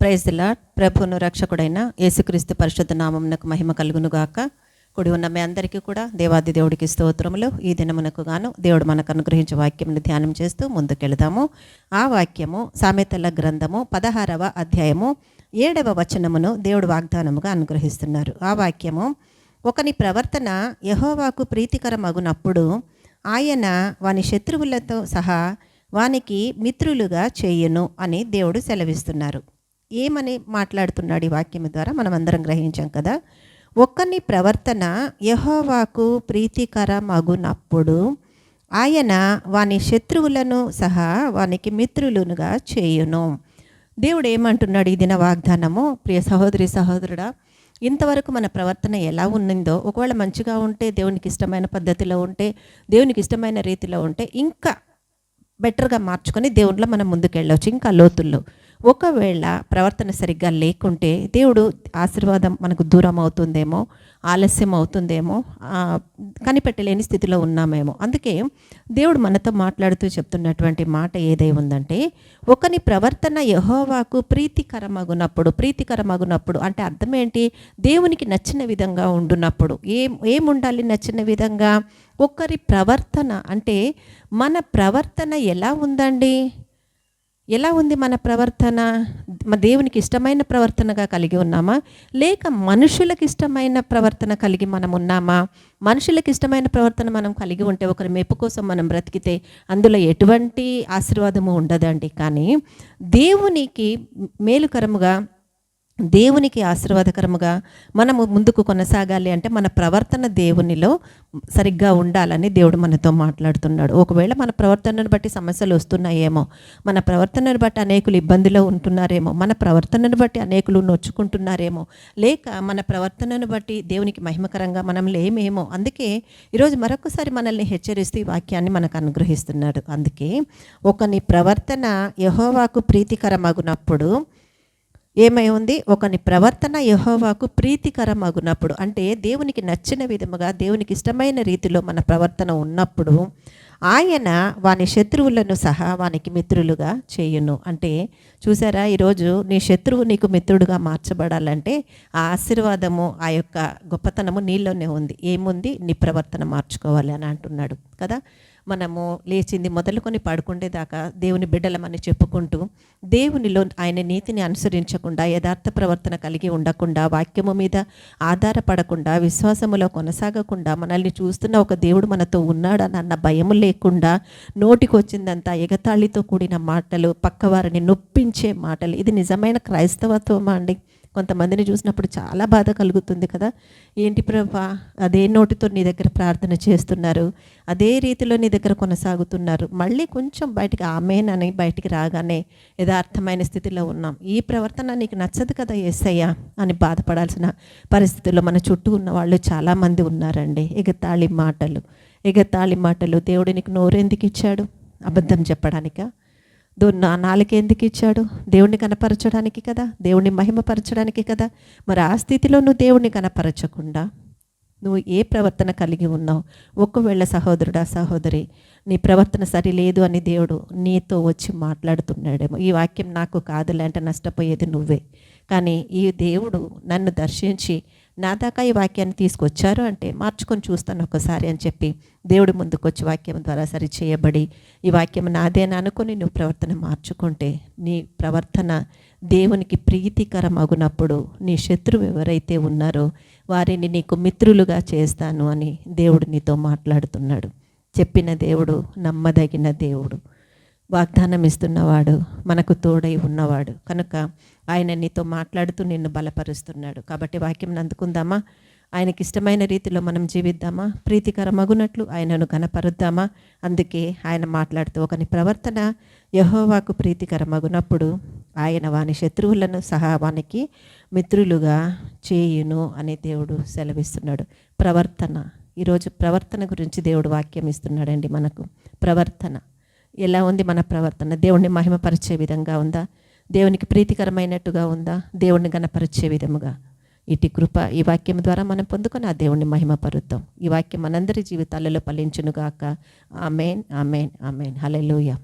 Praise the lord. ప్రభువును రక్షకుడైన యేసుక్రీస్తు పరిశుద్ధ నామమునకు మహిమ కలుగునుగాక. కూడి ఉన్న మీ అందరికీ కూడా దేవాది దేవుడికి స్తోత్రములు. ఈ దినమునకు గాను దేవుడు మనకు అనుగ్రహించే వాక్యమును ధ్యానం చేస్తూ ముందుకెళదాము. ఆ వాక్యము సామెతల గ్రంథము 16వ అధ్యాయము 7వ వచనమును దేవుడు వాగ్దానముగా అనుగ్రహిస్తున్నారు. ఆ వాక్యము, ఒకని ప్రవర్తన యెహోవాకు ప్రీతికరమగునప్పుడు ఆయన వాని శత్రువులతో సహా వానికి మిత్రులుగా చేయును అని దేవుడు సెలవిస్తున్నారు. ఏమని మాట్లాడుతున్నాడు ఈ వాక్యం ద్వారా మనం అందరం గ్రహించాం కదా. ఒక్కని ప్రవర్తన యెహోవాకు ప్రీతికరమగునప్పుడు ఆయన వాని శత్రువులను సహా వానికి మిత్రులుగా చేయును. దేవుడు ఏమంటున్నాడు ఈ దిన వాగ్దానము? ప్రియ సహోదరి సహోదరుడా, ఇంతవరకు మన ప్రవర్తన ఎలా ఉన్నిందో, ఒకవేళ మంచిగా ఉంటే, దేవునికి ఇష్టమైన పద్ధతిలో ఉంటే, దేవునికి ఇష్టమైన రీతిలో ఉంటే, ఇంకా బెటర్గా మార్చుకొని దేవునిలో మనం ముందుకెళ్ళవచ్చు, ఇంకా లోతుల్లో. ఒకవేళ ప్రవర్తన సరిగ్గా లేకుంటే దేవుడు ఆశీర్వాదం మనకు దూరం అవుతుందేమో, ఆలస్యం అవుతుందేమో, కనిపెట్టలేని స్థితిలో ఉన్నామేమో. అందుకే దేవుడు మనతో మాట్లాడుతూ చెప్తున్నటువంటి మాట ఏదై ఉందంటే, ఒకని ప్రవర్తన యెహోవాకు ప్రీతికరమగునప్పుడు అంటే అర్థం ఏంటి? దేవునికి నచ్చిన విధంగా ఉండునప్పుడు. ఏముండాలి నచ్చిన విధంగా? ఒకరి ప్రవర్తన అంటే మన ప్రవర్తన ఎలా ఉందండి? ఎలా ఉంది మన ప్రవర్తన? దేవునికి ఇష్టమైన ప్రవర్తనగా కలిగి ఉన్నామా, లేక మనుషులకు ఇష్టమైన ప్రవర్తన కలిగి మనం ఉన్నామా? మనుషులకు ఇష్టమైన ప్రవర్తన మనం కలిగి ఉంటే, ఒకరి మెప్పు కోసం మనం బ్రతికితే అందులో ఎటువంటి ఆశీర్వాదము ఉండదండి. కానీ దేవునికి మేలుకరముగా, దేవునికి ఆశీర్వాదకరముగా మనము ముందుకు కొనసాగాలి అంటే మన ప్రవర్తన దేవునిలో సరిగ్గా ఉండాలని దేవుడు మనతో మాట్లాడుతున్నాడు. ఒకవేళ మన ప్రవర్తనను బట్టి సమస్యలు వస్తున్నాయేమో, మన ప్రవర్తనను బట్టి అనేకులు ఇబ్బందిలో ఉంటున్నారేమో, మన ప్రవర్తనను బట్టి అనేకులు నొచ్చుకుంటున్నారేమో, లేక మన ప్రవర్తనను బట్టి దేవునికి మహిమకరంగా మనం లేమేమో. అందుకే ఈరోజు మరొకసారి మనల్ని హెచ్చరిస్తూ ఈ వాక్యాన్ని మనకు అనుగ్రహిస్తున్నాడు. అందుకే ఒకని ప్రవర్తన యెహోవాకు ప్రీతికరమగునప్పుడు ఏమై ఉంది? ఒకని ప్రవర్తన యెహోవాకు ప్రీతికరమగునప్పుడు అంటే దేవునికి నచ్చిన విధముగా, దేవునికి ఇష్టమైన రీతిలో మన ప్రవర్తన ఉన్నప్పుడు ఆయన వాని శత్రువులను సహా వానికి మిత్రులుగా చేయును. అంటే చూసారా, ఈరోజు నీ శత్రువు నీకు మిత్రుడుగా మార్చబడాలంటే ఆ ఆశీర్వాదము, ఆ యొక్క గొప్పతనము నీలోనే ఉంది. ఏముంది? నీ ప్రవర్తన మార్చుకోవాలి అని అంటున్నాడు కదా. మనము లేచింది మొదలుకొని పడుకుండేదాకా దేవుని బిడ్డలమని చెప్పుకుంటూ, దేవునిలో ఆయన నీతిని అనుసరించకుండా, యథార్థ ప్రవర్తన కలిగి ఉండకుండా, వాక్యము మీద ఆధారపడకుండా, విశ్వాసములో కొనసాగకుండా, మనల్ని చూస్తున్న ఒక దేవుడు మనతో ఉన్నాడనన్న భయము లేకుండా, నోటికి వచ్చిందంతా ఎగతాళితో కూడిన మాటలు, పక్కవారిని నొప్పించే మాటలు, ఇది నిజమైన క్రైస్తవత్వమా అండి? కొంతమందిని చూసినప్పుడు చాలా బాధ కలుగుతుంది కదా. ఏంటి ప్రభా, అదే నోటితో నీ దగ్గర ప్రార్థన చేస్తున్నారు, అదే రీతిలో నీ దగ్గర కొనసాగుతున్నారు, మళ్ళీ కొంచెం బయటికి ఆమేన్ అని బయటికి రాగానే యథార్థమైన స్థితిలో ఉన్నాం, ఈ ప్రవర్తన నీకు నచ్చదు కదా యేసయ్యా అని బాధపడాల్సిన పరిస్థితుల్లో మన చుట్టూ ఉన్న వాళ్ళు చాలామంది ఉన్నారండి. ఎగతాళి మాటలు. దేవుడు నీకు నోరెందుకు ఇచ్చాడు? అబద్ధం చెప్పడానికా? నాలుక ఎందుకు ఇచ్చాడు? దేవుణ్ణి కనపరచడానికి కదా, దేవుణ్ణి మహిమపరచడానికి కదా. మరి ఆ స్థితిలో నువ్వు దేవుణ్ణి కనపరచకుండా నువ్వు ఏ ప్రవర్తన కలిగి ఉన్నావు? ఒకవేళ సహోదరుడా, సహోదరి, నీ ప్రవర్తన సరిలేదు అని దేవుడు నీతో వచ్చి మాట్లాడుతున్నాడేమో. ఈ వాక్యం నాకు కాదులే అంటే నష్టపోయేది నువ్వే. కానీ ఈ దేవుడు నన్ను దర్శించి నా దాకా ఈ వాక్యాన్ని తీసుకొచ్చారు అంటే మార్చుకొని చూస్తాను ఒకసారి అని చెప్పి దేవుడు ముందుకు వచ్చి వాక్యం ద్వారా సరి చేయబడి, ఈ వాక్యం నాదేనా అనుకొని నువ్వు ప్రవర్తన మార్చుకుంటే, నీ ప్రవర్తన దేవునికి ప్రీతికరమగునప్పుడు నీ శత్రువు ఎవరైతే ఉన్నారో వారిని నీకు మిత్రులుగా చేస్తాను అని దేవుడు నీతో మాట్లాడుతున్నాడు. చెప్పిన దేవుడు నమ్మదగిన దేవుడు, వాగ్దానం ఇస్తున్నవాడు, మనకు తోడై ఉన్నవాడు కనుక ఆయన నీతో మాట్లాడుతూ నిన్ను బలపరుస్తున్నాడు. కాబట్టి వాక్యం అందుకుందామా? ఆయనకి ఇష్టమైన రీతిలో మనం జీవిద్దామా? ప్రీతికరమగునట్లు ఆయనను కనపరుద్దామా? అందుకే ఆయన మాట్లాడుతూ, ఒకని ప్రవర్తన యెహోవాకు ప్రీతికరమగునప్పుడు ఆయన వాని శత్రువులను సహా వానికి మిత్రులుగా చేయును అని దేవుడు సెలవిస్తున్నాడు. ప్రవర్తన, ఈరోజు ప్రవర్తన గురించి దేవుడు వాక్యం ఇస్తున్నాడండి మనకు. ప్రవర్తన ఎలా ఉంది? మన ప్రవర్తన దేవుణ్ణి మహిమపరిచే విధంగా ఉందా? దేవునికి ప్రీతికరమైనట్టుగా ఉందా? దేవుణ్ణి గణపరిచే విధముగా ఇటు కృప ఈ వాక్యం ద్వారా మనం పొందుకొని ఆ దేవుణ్ణి మహిమపరుద్దాం. ఈ వాక్యం మనందరి జీవితాలలో ఫలించునుగాక. ఆమేన్, ఆమేన్, ఆమేన్. హల్లెలూయా.